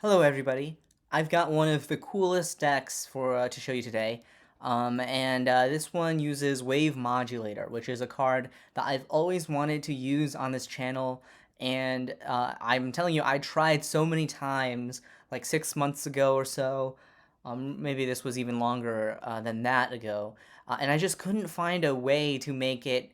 Hello everybody. I've got one of the coolest decks for to show you today. This one uses Wave Modulator, which is a card that I've always wanted to use on this channel. I'm telling you, I tried so many times, like 6 months ago or so. Maybe this was even longer than that ago. And I just couldn't find a way to make it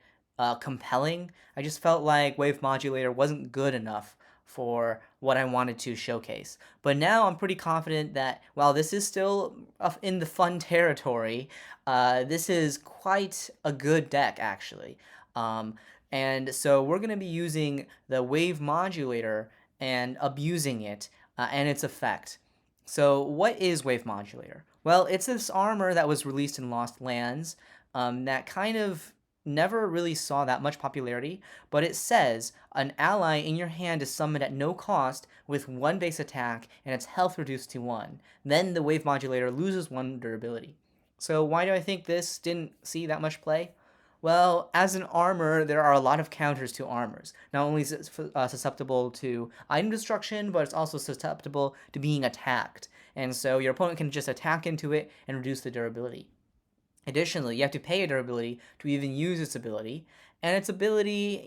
compelling. I just felt like Wave Modulator wasn't good enough for what I wanted to showcase. But now I'm pretty confident that while this is still in the fun territory, this is quite a good deck actually. Um, and so we're going to be using the Wave Modulator and abusing it and its effect. So what is Wave Modulator? Well, it's this armor that was released in Lost Lands that kind of never really saw that much popularity, but it says an ally in your hand is summoned at no cost with one base attack and its health reduced to 1. Then the Wave Modulator loses 1 durability. So why do I think this didn't see that much play? Well, as an armor, there are a lot of counters to armors. Not only is it susceptible to item destruction, but it's also susceptible to being attacked. And so your opponent can just attack into it and reduce the durability. Additionally, you have to pay a durability to even use its ability. And its ability,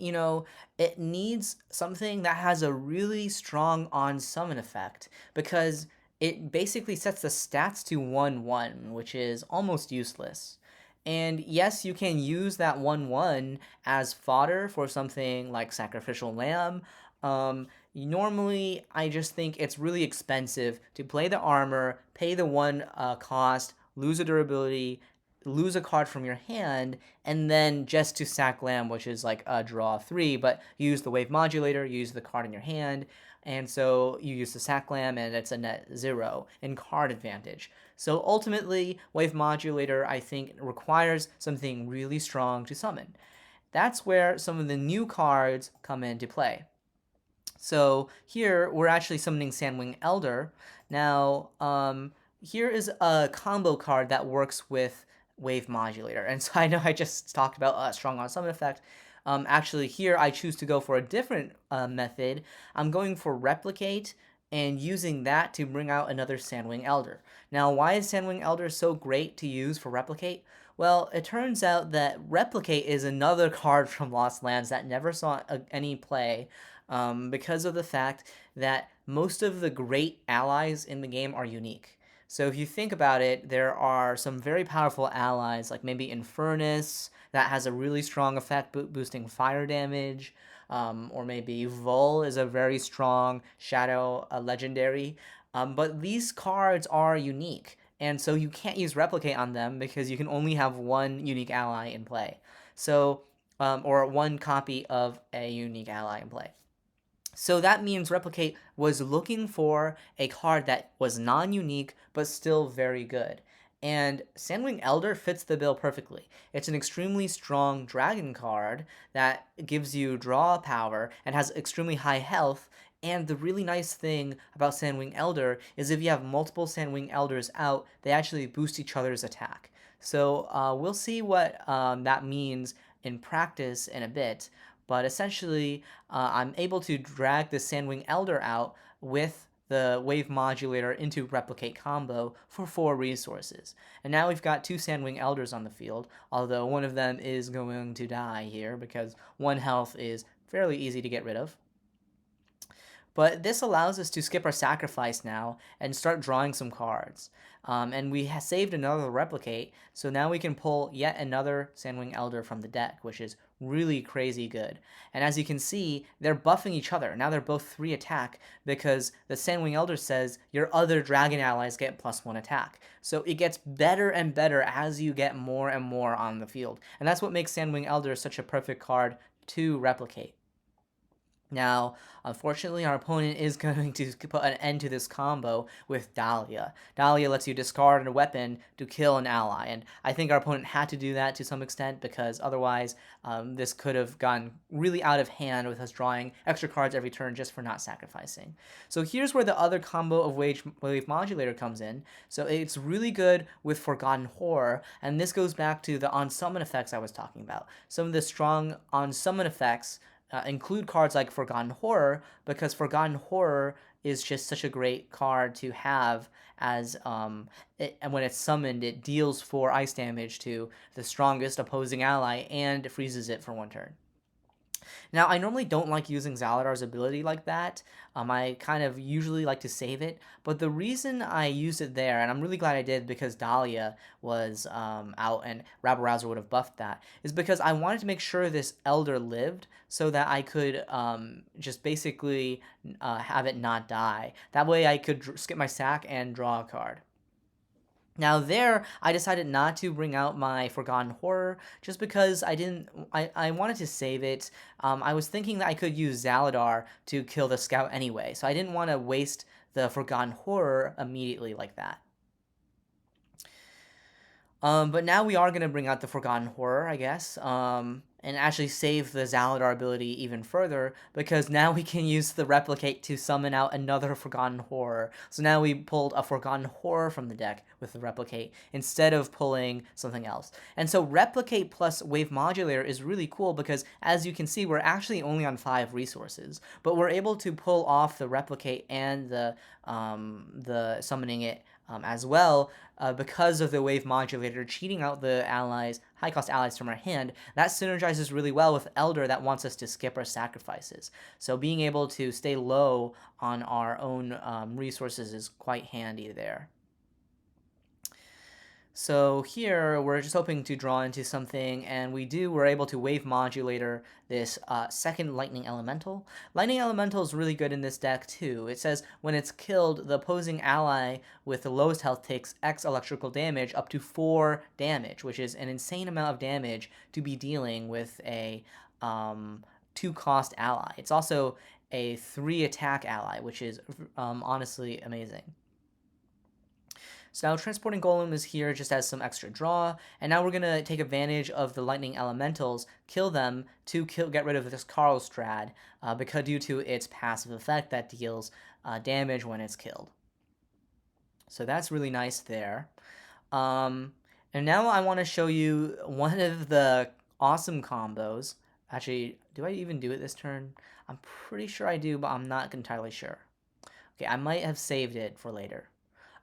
it needs something that has a really strong on summon effect because it basically sets the stats to 1-1, which is almost useless. And yes, you can use that 1-1 as fodder for something like Sacrificial Lamb. Normally, I just think it's really expensive to play the armor, pay the 1 cost, lose a durability, lose a card from your hand, and then just to sack Lamb, which is like a draw 3, but use the Wave Modulator, use the card in your hand, and so you use the sack Lamb, and it's a net 0 in card advantage. So ultimately, Wave Modulator, I think, requires something really strong to summon. That's where some of the new cards come into play. So here, we're actually summoning Sandwing Elder. Now, here is a combo card that works with Wave Modulator. And so I know I just talked about a strong on summon effect. Actually, here I choose to go for a different method. I'm going for Replicate and using that to bring out another Sandwing Elder. Now, why is Sandwing Elder so great to use for Replicate? Well, it turns out that Replicate is another card from Lost Lands that never saw any play because of the fact that most of the great allies in the game are unique. So if you think about it, there are some very powerful allies, like maybe Infernus, that has a really strong effect boosting fire damage, or maybe Vol is a very strong shadow legendary. But these cards are unique, and so you can't use Replicate on them because you can only have one unique ally in play. So, or one copy of a unique ally in play. So that means Replicate was looking for a card that was non-unique but still very good. And Sandwing Elder fits the bill perfectly. It's an extremely strong dragon card that gives you draw power and has extremely high health. And the really nice thing about Sandwing Elder is if you have multiple Sandwing Elders out, they actually boost each other's attack. So we'll see what that means in practice in a bit. But essentially, I'm able to drag the Sandwing Elder out with the Wave Modulator into Replicate combo for 4 resources. And now we've got 2 Sandwing Elders on the field, although one of them is going to die here because 1 health is fairly easy to get rid of. But this allows us to skip our sacrifice now and start drawing some cards. And we saved another Replicate, so now we can pull yet another Sandwing Elder from the deck, which is really crazy good. And as you can see, they're buffing each other. Now they're both 3 attack because the Sandwing Elder says your other dragon allies get +1 attack. So it gets better and better as you get more and more on the field. And that's what makes Sandwing Elder such a perfect card to replicate. Now, unfortunately, our opponent is going to put an end to this combo with Dahlia. Dahlia lets you discard a weapon to kill an ally, and I think our opponent had to do that to some extent because otherwise this could have gone really out of hand with us drawing extra cards every turn just for not sacrificing. So here's where the other combo of Wave Modulator comes in. So it's really good with Forgotten Horror, and this goes back to the on-summon effects I was talking about. Some of the strong on-summon effects include cards like Forgotten Horror because Forgotten Horror is just such a great card to have, as and when it's summoned, it deals 4 ice damage to the strongest opposing ally and freezes it for 1 turn. Now, I normally don't like using Zaladar's ability like that. I kind of usually like to save it, but the reason I used it there, and I'm really glad I did because Dahlia was out and Rabble-Rouser would have buffed that, is because I wanted to make sure this Elder lived so that I could just basically have it not die. That way I could skip my sack and draw a card. Now there, I decided not to bring out my Forgotten Horror, just because I wanted to save it. I was thinking that I could use Zaladar to kill the scout anyway, so I didn't want to waste the Forgotten Horror immediately like that. But now we are going to bring out the Forgotten Horror, I guess, and actually save the Zaladar ability even further, because now we can use the Replicate to summon out another Forgotten Horror. So now we pulled a Forgotten Horror from the deck with the Replicate, instead of pulling something else. And so Replicate plus Wave Modulator is really cool, because as you can see, we're actually only on 5 resources, but we're able to pull off the Replicate and the summoning it as well, because of the Wave Modulator cheating out the allies, high-cost allies from our hand. That synergizes really well with Elder that wants us to skip our sacrifices. So being able to stay low on our own resources is quite handy there. So here, we're just hoping to draw into something, and we're able to Wave Modulator this second Lightning Elemental. Lightning Elemental is really good in this deck too. It says when it's killed, the opposing ally with the lowest health takes X electrical damage, up to 4 damage, which is an insane amount of damage to be dealing with a 2-cost ally. It's also a 3-attack ally, which is honestly amazing. So now Transporting Golem is here just as some extra draw, and now we're going to take advantage of the Lightning Elementals, kill them to get rid of this Karlstrad, because due to its passive effect that deals damage when it's killed. So that's really nice there. And now I want to show you one of the awesome combos. Actually, do I even do it this turn? I'm pretty sure I do, but I'm not entirely sure. Okay, I might have saved it for later.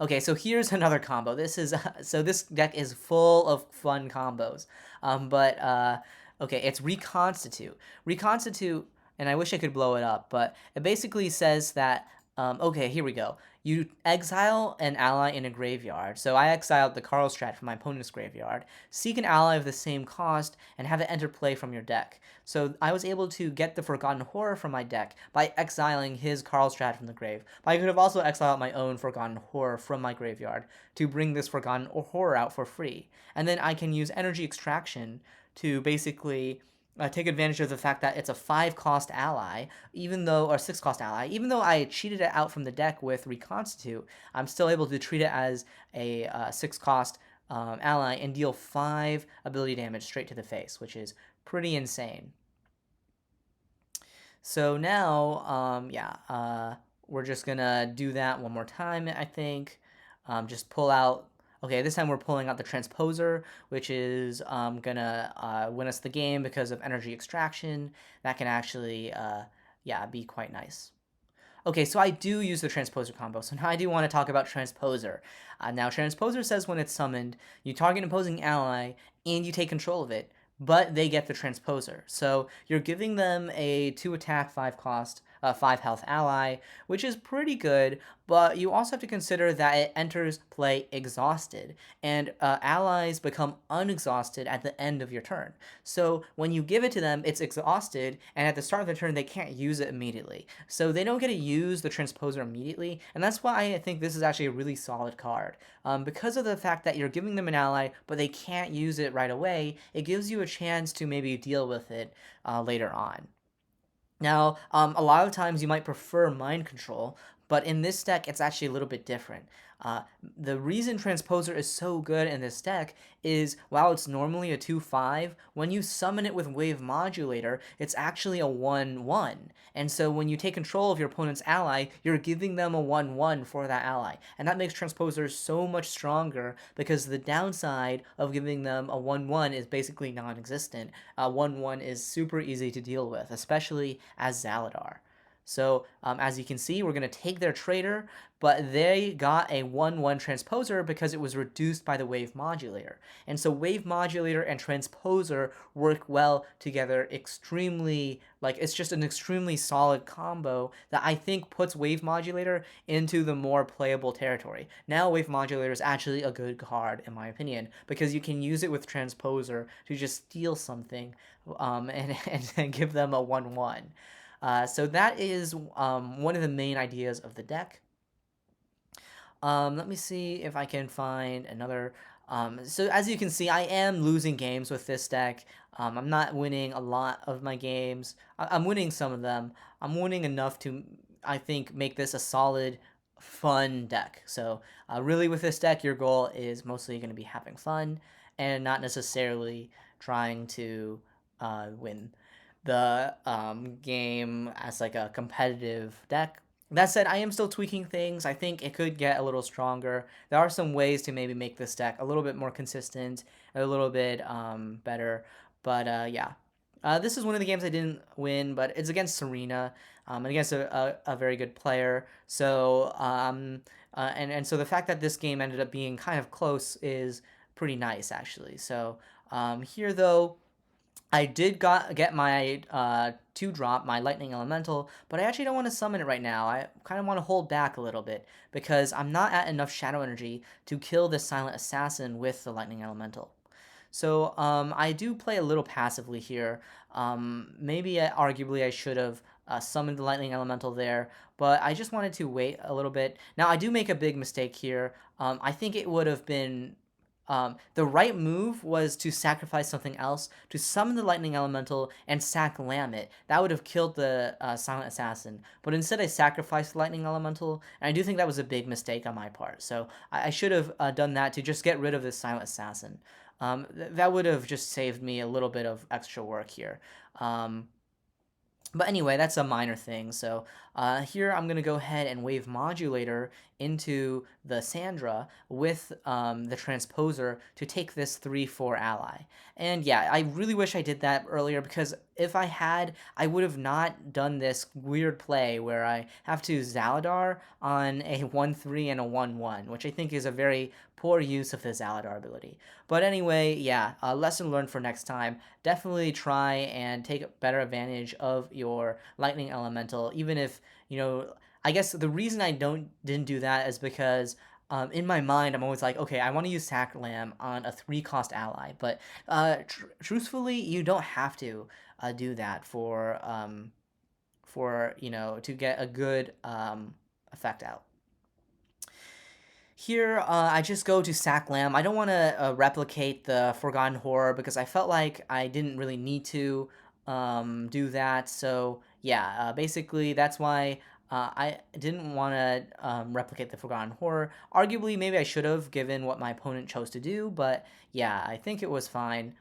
Okay, so here's another combo. This is so this deck is full of fun combos. Okay, it's Reconstitute. Reconstitute, and I wish I could blow it up, but it basically says that okay, here we go. You exile an ally in a graveyard. So I exiled the Karlstrad from my opponent's graveyard. Seek an ally of the same cost and have it enter play from your deck. So I was able to get the Forgotten Horror from my deck by exiling his Karlstrad from the grave. But I could have also exiled my own Forgotten Horror from my graveyard to bring this Forgotten Horror out for free. And then I can use Energy Extraction to basically take advantage of the fact that it's a 5-cost ally, or 6-cost ally. Even though I cheated it out from the deck with Reconstitute, I'm still able to treat it as a 6-cost ally and deal 5 ability damage straight to the face, which is pretty insane. So now, we're just gonna do that one more time, I think. Just pull out. Okay, this time we're pulling out the Transposer, which is gonna win us the game because of energy extraction. That can actually, be quite nice. Okay, so I do use the Transposer combo, so now I do want to talk about Transposer. Now, Transposer says when it's summoned, you target an opposing ally, and you take control of it, but they get the Transposer. So you're giving them a 2-attack, 5-cost, 5-health ally, which is pretty good, but you also have to consider that it enters play exhausted, and allies become unexhausted at the end of your turn. So when you give it to them, it's exhausted, and at the start of the turn, they can't use it immediately. So they don't get to use the Transposer immediately, and that's why I think this is actually a really solid card. Because of the fact that you're giving them an ally, but they can't use it right away, it gives you a chance to maybe deal with it later on. Now, a lot of times you might prefer Mind Control, but in this deck, it's actually a little bit different. The reason Transposer is so good in this deck is, while it's normally a 2/5, when you summon it with Wave Modulator, it's actually a 1/1. And so when you take control of your opponent's ally, you're giving them a 1/1 for that ally. And that makes Transposer so much stronger, because the downside of giving them a 1/1 is basically non-existent. 1/1 is super easy to deal with, especially as Zaladar. So as you can see, we're going to take their trader, but they got a 1/1 transposer because it was reduced by the wave modulator. And so wave modulator and transposer work well together extremely, like it's just an extremely solid combo that I think puts wave modulator into the more playable territory. Now wave modulator is actually a good card in my opinion because you can use it with transposer to just steal something and give them a 1/1. So that is one of the main ideas of the deck. Let me see if I can find another. So as you can see, I am losing games with this deck. I'm not winning a lot of my games. I'm winning some of them. I'm winning enough to, I think, make this a solid, fun deck. So really with this deck, your goal is mostly going to be having fun and not necessarily trying to win the game as like a competitive deck. That said, I am still tweaking things. I think it could get a little stronger. There are some ways to maybe make this deck a little bit more consistent, a little bit better. But yeah, this is one of the games I didn't win, but it's against Serena, and against a very good player. So and so the fact that this game ended up being kind of close is pretty nice actually. So here though. I did get my 2-drop, my Lightning Elemental, but I actually don't want to summon it right now. I kind of want to hold back a little bit because I'm not at enough Shadow Energy to kill this Silent Assassin with the Lightning Elemental. So I do play a little passively here. Maybe arguably I should have summoned the Lightning Elemental there, but I just wanted to wait a little bit. Now I do make a big mistake here. I think it would have been the right move was to sacrifice something else to summon the Lightning Elemental and sack Lamb it. That would have killed the Silent Assassin. But instead I sacrificed the Lightning Elemental, and I do think that was a big mistake on my part. So I should have done that to just get rid of this Silent Assassin. That would have just saved me a little bit of extra work here. But anyway, that's a minor thing. So here I'm going to go ahead and wave Modulator into the Sandra with the Transposer to take this 3/4 ally. And yeah, I really wish I did that earlier because if I had, I would have not done this weird play where I have to Zaladar on a 1/3 and a 1/1, which I think is a very poor use of the Zaladar ability. But anyway, yeah, lesson learned for next time. Definitely try and take better advantage of your Lightning Elemental, even if, you know, I guess the reason I didn't do that is because in my mind, I'm always like, okay, I want to use Sac Lamb on a 3-cost ally, but truthfully, you don't have to do that for to get a good effect out. Here, I just go to Sac Lamb. I don't want to replicate the Forgotten Horror because I felt like I didn't really need to do that. So yeah, basically that's why I didn't want to replicate the Forgotten Horror. Arguably, maybe I should have given what my opponent chose to do, but yeah, I think it was fine.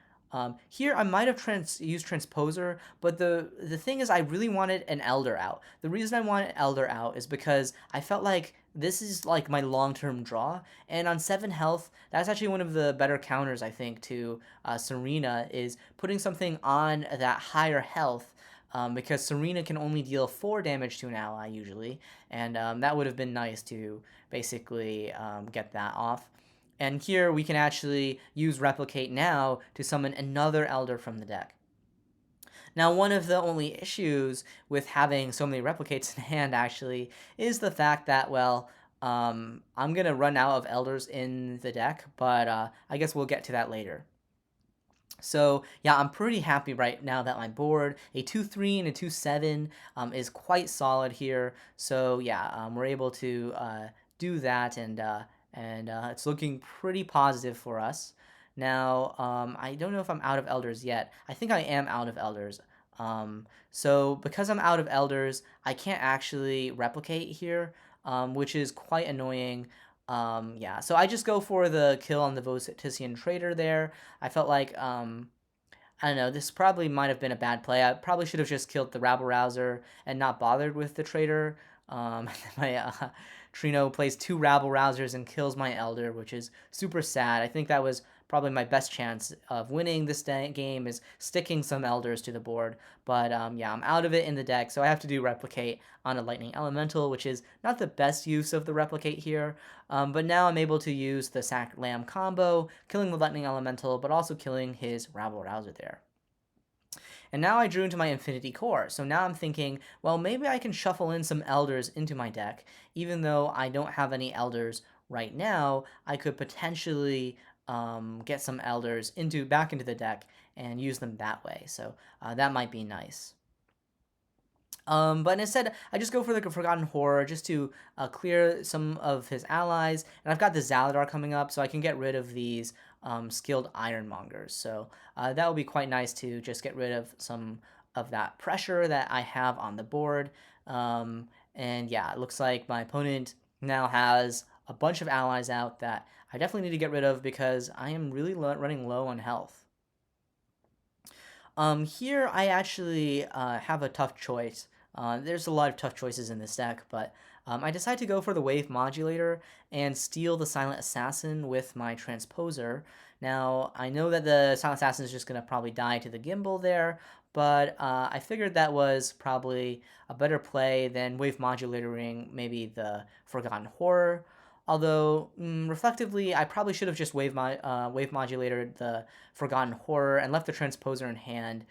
Here, I might have used Transposer, but the thing is I really wanted an Elder out. The reason I wanted Elder out is because I felt like this is like my long-term draw, and on 7 health, that's actually one of the better counters, I think, to Serena, is putting something on that higher health, because Serena can only deal 4 damage to an ally, usually, and that would have been nice to basically get that off. And here we can actually use Replicate now to summon another Elder from the deck. Now, one of the only issues with having so many Replicates in hand, actually, is the fact that, well, I'm going to run out of Elders in the deck, but I guess we'll get to that later. So, yeah, I'm pretty happy right now that my board, a 2/3 and a 2/7, is quite solid here. So, yeah, we're able to do that, and it's looking pretty positive for us. Now, I don't know if I'm out of Elders yet. I think I am out of Elders. So, because I'm out of Elders, I can't actually replicate here, which is quite annoying. Yeah, so I just go for the kill on the Votician Trader there. I felt like, I don't know, this probably might have been a bad play. I probably should have just killed the Rabble Rouser and not bothered with the Trader. My Trino plays 2 Rabble Rousers and kills my Elder, which is super sad. I think that was probably my best chance of winning this game is sticking some elders to the board. But yeah, I'm out of it in the deck, so I have to do replicate on a lightning elemental, which is not the best use of the replicate here. But now I'm able to use the Sac Lamb combo, killing the lightning elemental, but also killing his Rabble Rouser there. And now I drew into my Infinity Core, so now I'm thinking, well, maybe I can shuffle in some Elders into my deck. Even though I don't have any Elders right now, I could potentially get some Elders back into the deck and use them that way. So that might be nice. But instead, I just go for the Forgotten Horror just to clear some of his allies. And I've got the Zaladar coming up, so I can get rid of these skilled Ironmongers. So that would be quite nice to just get rid of some of that pressure that I have on the board. And yeah, it looks like my opponent now has a bunch of allies out that I definitely need to get rid of because I am really running low on health. Here I actually have a tough choice. There's a lot of tough choices in this deck, but I decided to go for the Wave Modulator and steal the Silent Assassin with my Transposer. Now, I know that the Silent Assassin is just going to probably die to the Gimbal there, but I figured that was probably a better play than Wave Modulatoring maybe the Forgotten Horror. Although, reflectively, I probably should have just wave modulated the Forgotten Horror and left the Transposer in hand,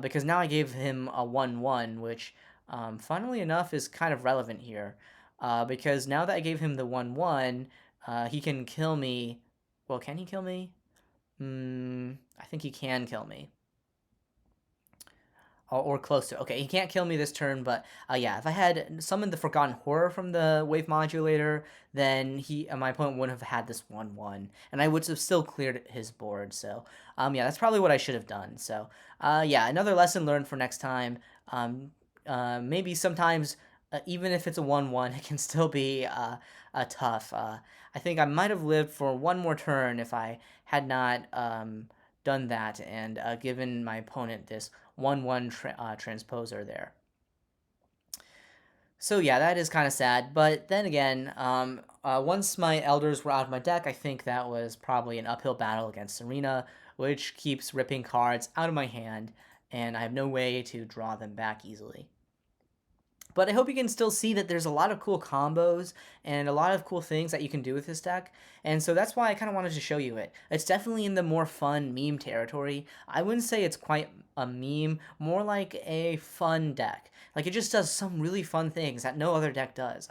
because now I gave him a 1-1, which, funnily enough, is kind of relevant here. Because now that I gave him the 1-1, he can kill me. Well, can he kill me? I think he can kill me. Or close to. Okay, he can't kill me this turn, but yeah, if I had summoned the Forgotten Horror from the Wave Modulator, then my opponent wouldn't have had this 1-1, and I would have still cleared his board. So yeah, that's probably what I should have done. So yeah, another lesson learned for next time. Maybe sometimes even if it's a 1-1, it can still be tough. I think I might have lived for one more turn if I had not done that and given my opponent this 1-1 Transposer there. So yeah, that is kind of sad. But then again, once my Elders were out of my deck, I think that was probably an uphill battle against Serena, which keeps ripping cards out of my hand, and I have no way to draw them back easily. But I hope you can still see that there's a lot of cool combos and a lot of cool things that you can do with this deck. And so that's why I kind of wanted to show you it. It's definitely in the more fun meme territory. I wouldn't say it's quite a meme, more like a fun deck. Like, it just does some really fun things that no other deck does.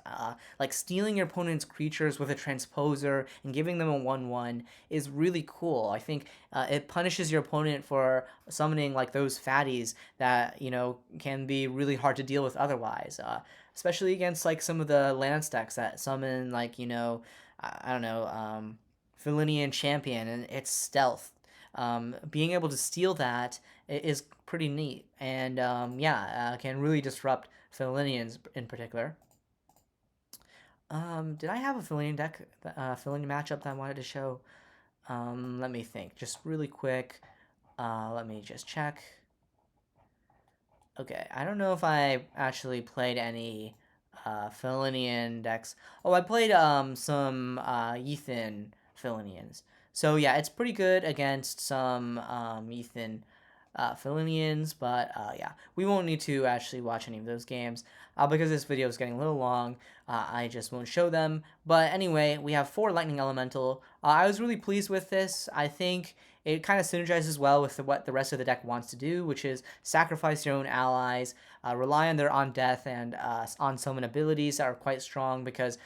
Like stealing your opponent's creatures with a Transposer and giving them a 1-1 is really cool. I think it punishes your opponent for summoning like those fatties that, you know, can be really hard to deal with otherwise. Especially against like some of the land decks that summon like, you know, I don't know, Felinian Champion and its stealth. Being able to steal that is pretty neat, and yeah, can really disrupt Felinians in particular. Did I have a Felinian deck, Felinian matchup that I wanted to show? Let me think, just really quick. Let me just check. Okay, I don't know if I actually played any Felinian decks. Oh, I played some Ethan Felinians. So yeah, it's pretty good against some Ethan Felinians, but yeah, we won't need to actually watch any of those games because this video is getting a little long. I just won't show them. But anyway, we have 4 Lightning Elemental. I was really pleased with this. I think it kind of synergizes well with what the rest of the deck wants to do, which is sacrifice your own allies, rely on their on death and on summon abilities that are quite strong because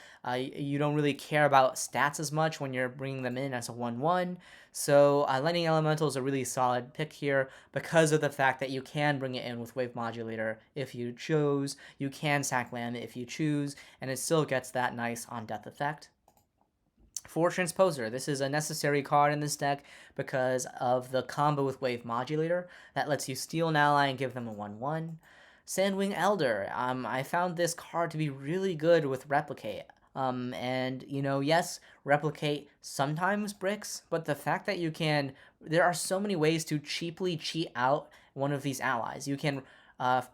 you don't really care about stats as much when you're bringing them in as a 1-1. So Lightning Elemental is a really solid pick here because of the fact that you can bring it in with Wave Modulator if you choose, you can Sac Lamb if you choose, and it still gets that nice on death effect. For Transposer, this is a necessary card in this deck because of the combo with Wave Modulator that lets you steal an ally and give them a 1-1. Sandwing Elder, I found this card to be really good with Replicate. And, you know, yes, Replicate sometimes bricks, but the fact that there are so many ways to cheaply cheat out one of these allies. You can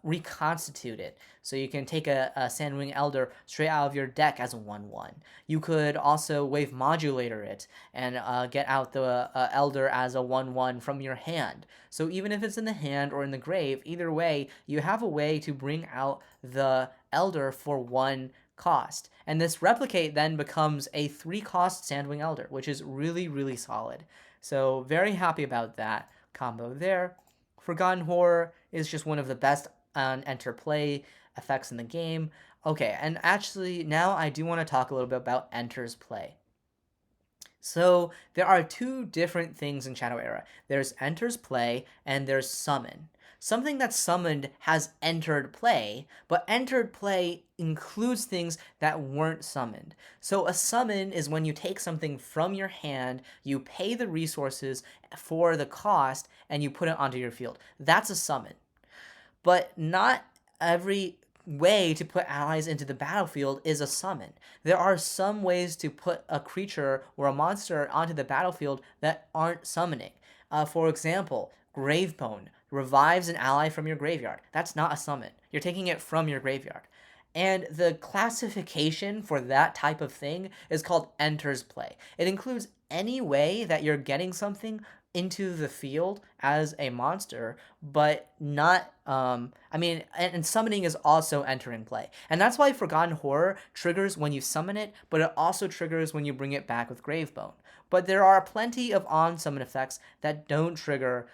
reconstitute it. So you can take a Sandwing Elder straight out of your deck as a 1/1. You could also Wave Modulator it and get out the Elder as a 1/1 from your hand. So even if it's in the hand or in the grave, either way, you have a way to bring out the Elder for 1 cost. And this replicate then becomes a 3-cost Sandwing Elder, which is really, really solid. So very happy about that combo there. Forgotten Horror is just one of the best enter play effects in the game. Okay, and actually now I do want to talk a little bit about Enter's Play. So there are 2 different things in Shadow Era. There's Enter's Play and there's Summon. Something that's summoned has entered play, but entered play includes things that weren't summoned. So a summon is when you take something from your hand, you pay the resources for the cost, and you put it onto your field. That's a summon. But not every way to put allies into the battlefield is a summon. There are some ways to put a creature or a monster onto the battlefield that aren't summoning. For example, Gravebone revives an ally from your graveyard. That's not a summon. You're taking it from your graveyard. And the classification for that type of thing is called Enter's Play. It includes any way that you're getting something into the field as a monster, but not and summoning is also entering play. And that's why Forgotten Horror triggers when you summon it, but it also triggers when you bring it back with Gravebone. But there are plenty of on-summon effects that don't trigger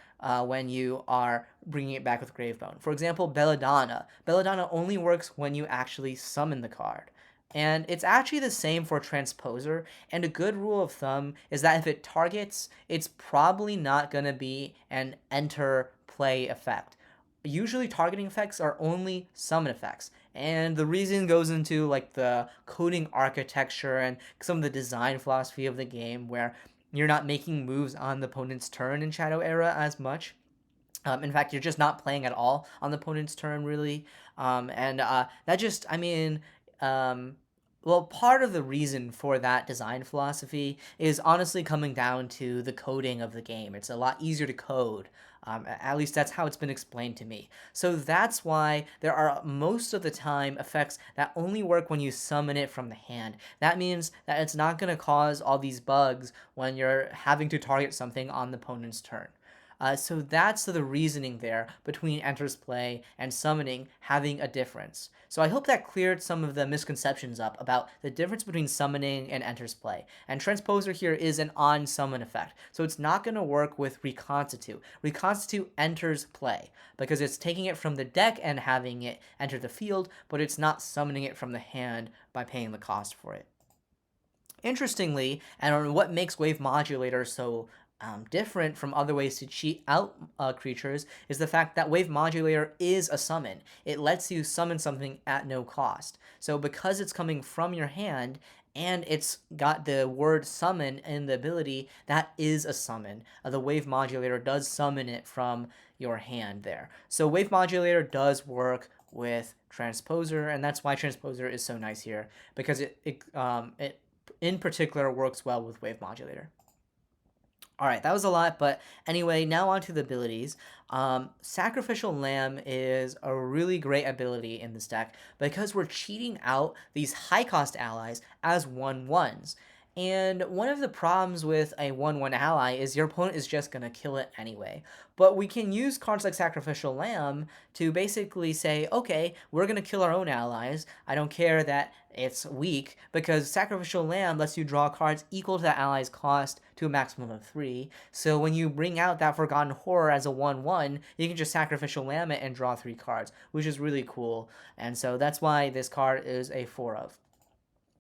when you are bringing it back with Gravebone. For example, Belladonna. Belladonna only works when you actually summon the card. And it's actually the same for Transposer, and a good rule of thumb is that if it targets, it's probably not going to be an enter play effect. Usually targeting effects are only summon effects, and the reason goes into like the coding architecture and some of the design philosophy of the game, where you're not making moves on the opponent's turn in Shadow Era as much. In fact, you're just not playing at all on the opponent's turn, really. That just, well, part of the reason for that design philosophy is honestly coming down to the coding of the game. It's a lot easier to code. At least that's how it's been explained to me. So that's why there are most of the time effects that only work when you summon it from the hand. That means that it's not going to cause all these bugs when you're having to target something on the opponent's turn. So that's the reasoning there between Enter's Play and summoning having a difference. So I hope that cleared some of the misconceptions up about the difference between summoning and Enter's Play. And Transposer here is an on-summon effect, so it's not going to work with Reconstitute. Reconstitute enters play because it's taking it from the deck and having it enter the field, but it's not summoning it from the hand by paying the cost for it. Interestingly, and what makes Wave Modulator so different from other ways to cheat out creatures is the fact that Wave Modulator is a summon. It lets you summon something at no cost. So because it's coming from your hand and it's got the word summon in the ability, that is a summon. The Wave Modulator does summon it from your hand there. So Wave Modulator does work with Transposer, and that's why Transposer is so nice here, because it in particular works well with Wave Modulator. Alright, that was a lot, but anyway, now on to the abilities. Sacrificial Lamb is a really great ability in this deck because we're cheating out these high-cost allies as 1/1s. And one of the problems with a 1/1 ally is your opponent is just going to kill it anyway. But we can use cards like Sacrificial Lamb to basically say, okay, we're going to kill our own allies. I don't care that it's weak, because Sacrificial Lamb lets you draw cards equal to that ally's cost to a maximum of 3. So when you bring out that Forgotten Horror as a 1/1, you can just Sacrificial Lamb it and draw 3 cards, which is really cool. And so that's why this card is a 4 of.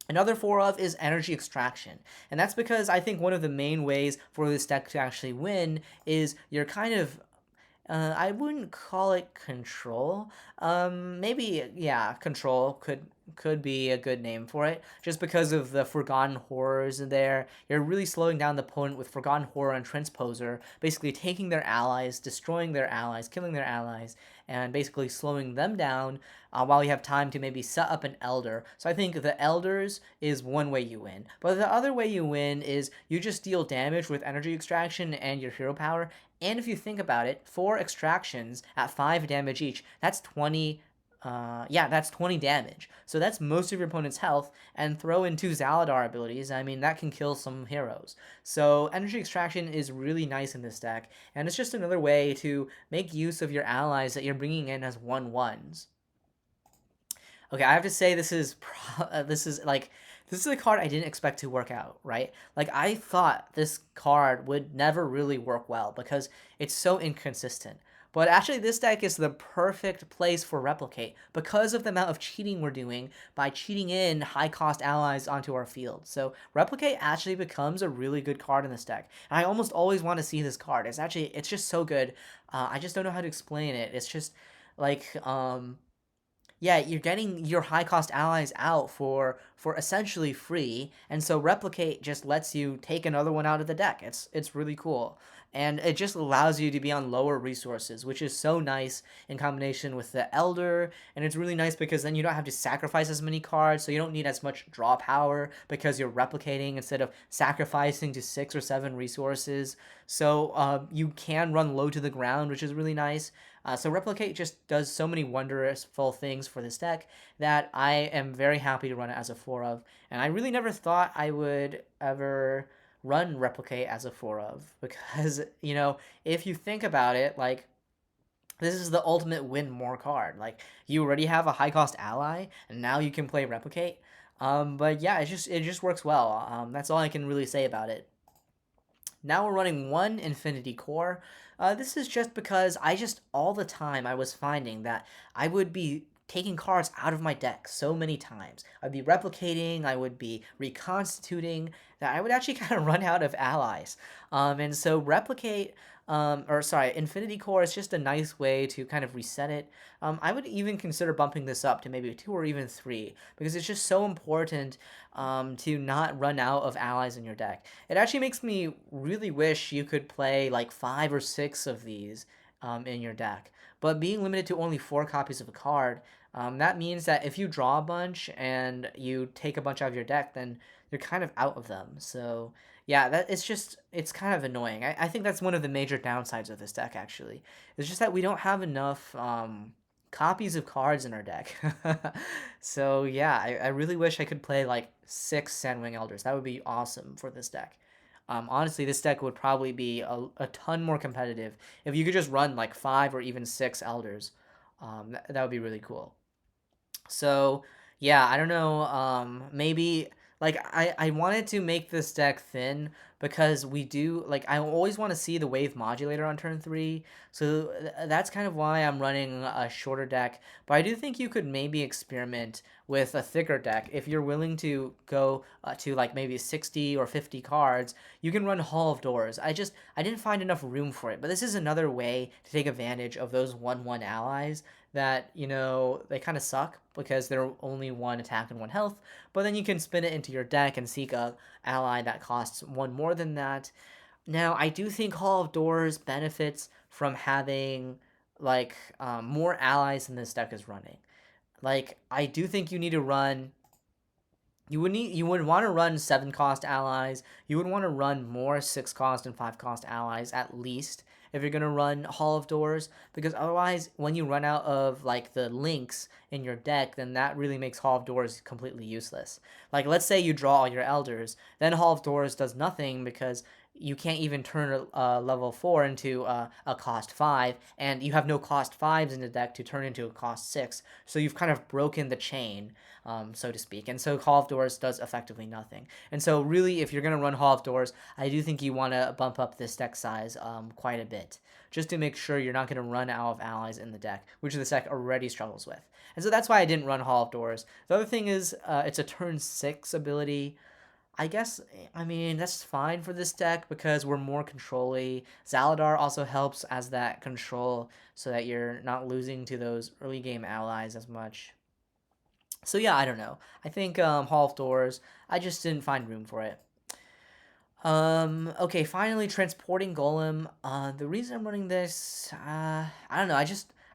Another 4 of is Energy Extraction, and that's because I think one of the main ways for this deck to actually win is you're kind of, I wouldn't call it control, maybe, yeah, control could be a good name for it, just because of the Forgotten Horrors in there. You're really slowing down the opponent with Forgotten Horror and Transposer, basically taking their allies, destroying their allies, killing their allies, and basically slowing them down while you have time to maybe set up an Elder. So I think the Elders is one way you win. But the other way you win is you just deal damage with Energy Extraction and your hero power, And if you think about it, 4 extractions at 5 damage each, that's 20. Yeah, that's 20 damage. So that's most of your opponent's health, and throw in 2 Zaladar abilities. I mean, that can kill some heroes. So energy extraction is really nice in this deck, and it's just another way to make use of your allies that you're bringing in as 1/1s. Okay, I have to say this is a card I didn't expect to work out, right? Like I thought this card would never really work well because it's so inconsistent. But actually this deck is the perfect place for Replicate because of the amount of cheating we're doing by cheating in high cost allies onto our field. So Replicate actually becomes a really good card in this deck. And I almost always want to see this card. It's just so good. I just don't know how to explain it. It's just like yeah, you're getting your high cost allies out for essentially free, and so Replicate just lets you take another one out of the deck. It's really cool. And it just allows you to be on lower resources, which is so nice in combination with the Elder. And it's really nice because then you don't have to sacrifice as many cards, so you don't need as much draw power because you're replicating instead of sacrificing to 6 or 7 resources. So you can run low to the ground, which is really nice. So Replicate just does so many wonderful things for this deck that I am very happy to run it as a 4 of. And I really never thought I would ever run Replicate as a 4 of because, you know, if you think about it, like, this is the ultimate win more card. Like, you already have a high cost ally, and now you can play Replicate. But yeah, it just works well. That's all I can really say about it. Now we're running 1 Infinity Core. This is just because all the time I was finding that I would be taking cards out of my deck so many times. I'd be replicating, I would be reconstituting, that I would actually kind of run out of allies. And so Infinity Core is just a nice way to kind of reset it. I would even consider bumping this up to maybe 2 or even 3 because it's just so important to not run out of allies in your deck. It actually makes me really wish you could play like 5 or 6 of these in your deck. But being limited to only 4 copies of a card, that means that if you draw a bunch and you take a bunch out of your deck, then you're kind of out of them. So yeah, it's kind of annoying. I think that's one of the major downsides of this deck actually. It's just that we don't have enough copies of cards in our deck. So yeah, I really wish I could play like 6 Sandwing Elders. That would be awesome for this deck. Honestly, this deck would probably be a ton more competitive if you could just run like 5 or even 6 Elders. That would be really cool. So yeah, I don't know. Maybe like I wanted to make this deck thin because we do like I always want to see the Wave Modulator on turn 3. So that's kind of why I'm running a shorter deck. But I do think you could maybe experiment with a thicker deck if you're willing to go to like maybe 60 or 50 cards. You can run Hall of Doors. I didn't find enough room for it. But this is another way to take advantage of those 1/1 allies that, you know, they kind of suck because they're only 1 attack and 1 health, but then you can spin it into your deck and seek a ally that costs 1 more than that. Now, I do think Hall of Doors benefits from having like more allies than this deck is running. Like, I do think you need to run you would want to run 7 cost allies. You would want to run more 6 cost and 5 cost allies at least if you're gonna run Hall of Doors, because otherwise when you run out of like the links in your deck, then that really makes Hall of Doors completely useless. Like, let's say you draw all your elders, then Hall of Doors does nothing because you can't even turn a level 4 into a cost 5, and you have no cost 5s in the deck to turn into a cost 6, so you've kind of broken the chain, so to speak. And so Hall of Doors does effectively nothing. And so really, if you're going to run Hall of Doors, I do think you want to bump up this deck size quite a bit, just to make sure you're not going to run out of allies in the deck, which this deck already struggles with. And so that's why I didn't run Hall of Doors. The other thing is it's a turn 6 ability. I guess, I mean, that's fine for this deck because we're more control-y. Zaladar also helps as that control so that you're not losing to those early game allies as much. So yeah, I don't know. I think Hall of Doors, I just didn't find room for it. Okay, finally, Transporting Golem. The reason I'm running this, I don't know,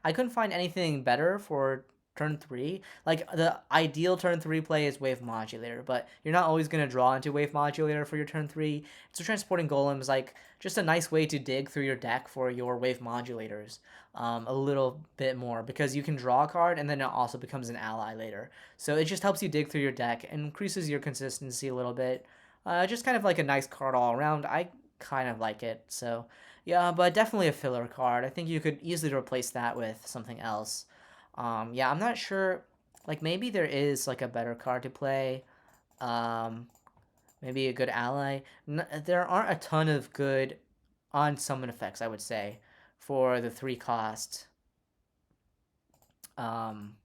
I couldn't find anything better for turn 3. Like, the ideal turn 3 play is Wave Modulator, but you're not always going to draw into Wave Modulator for your turn 3. So Transporting Golem is like just a nice way to dig through your deck for your Wave Modulators a little bit more, because you can draw a card and then it also becomes an ally later. So it just helps you dig through your deck and increases your consistency a little bit. Just kind of like a nice card all around. I kind of like it. So yeah, but definitely a filler card. I think you could easily replace that with something else. Yeah, I'm not sure. Like, maybe there is like a better card to play. Um, Maybe a good ally. There aren't a ton of good on summon effects, I would say, for the 3 cost. Um,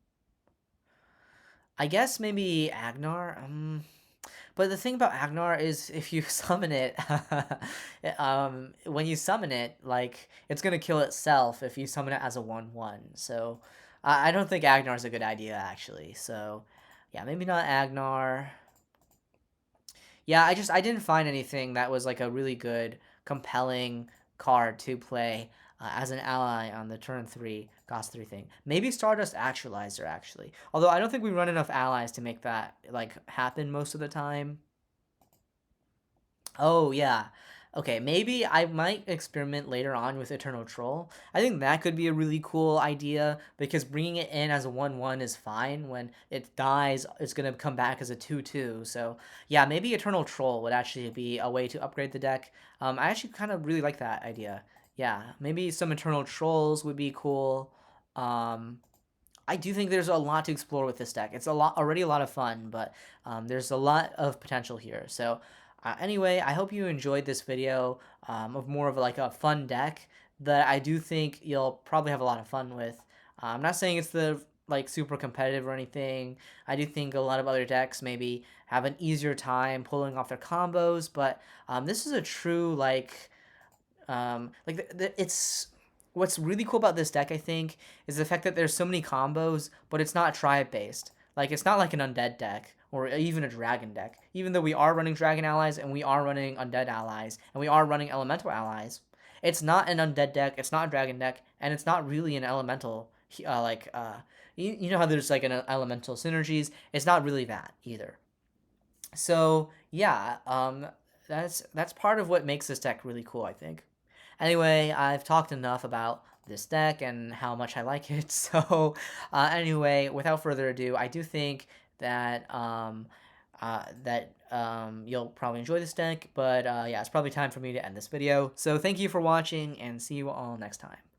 I guess maybe Agnar. But the thing about Agnar is, if you summon it, when you summon it, like, it's gonna kill itself if you summon it as a 1/1. So I don't think Agnar is a good idea, actually. So yeah, maybe not Agnar. Yeah, I didn't find anything that was like a really good, compelling card to play as an ally on the turn 3 cost 3 thing. Maybe Stardust Actualizer, actually. Although I don't think we run enough allies to make that like happen most of the time. Oh, yeah. Okay, maybe I might experiment later on with Eternal Troll. I think that could be a really cool idea, because bringing it in as a 1/1 is fine. When it dies, it's going to come back as a 2/2. So, yeah, maybe Eternal Troll would actually be a way to upgrade the deck. I actually kind of really like that idea. Yeah, maybe some Eternal Trolls would be cool. Um, I do think there's a lot to explore with this deck. It's already a lot of fun, but there's a lot of potential here. So anyway, I hope you enjoyed this video of more of like a fun deck that I do think you'll probably have a lot of fun with. I'm not saying it's the like super competitive or anything. I do think a lot of other decks maybe have an easier time pulling off their combos, but this is a true it's what's really cool about this deck, I think, is the fact that there's so many combos, but it's not tribe based. Like, it's not like an undead deck or even a dragon deck. Even though we are running dragon allies and we are running undead allies and we are running elemental allies, it's not an undead deck, it's not a dragon deck, and it's not really an elemental you know how there's like an elemental synergies. It's not really that either. So yeah, that's part of what makes this deck really cool, I think. Anyway, I've talked enough about this deck and how much I like it. So anyway, without further ado, I do think that you'll probably enjoy this deck. But yeah, it's probably time for me to end this video. So thank you for watching, and see you all next time.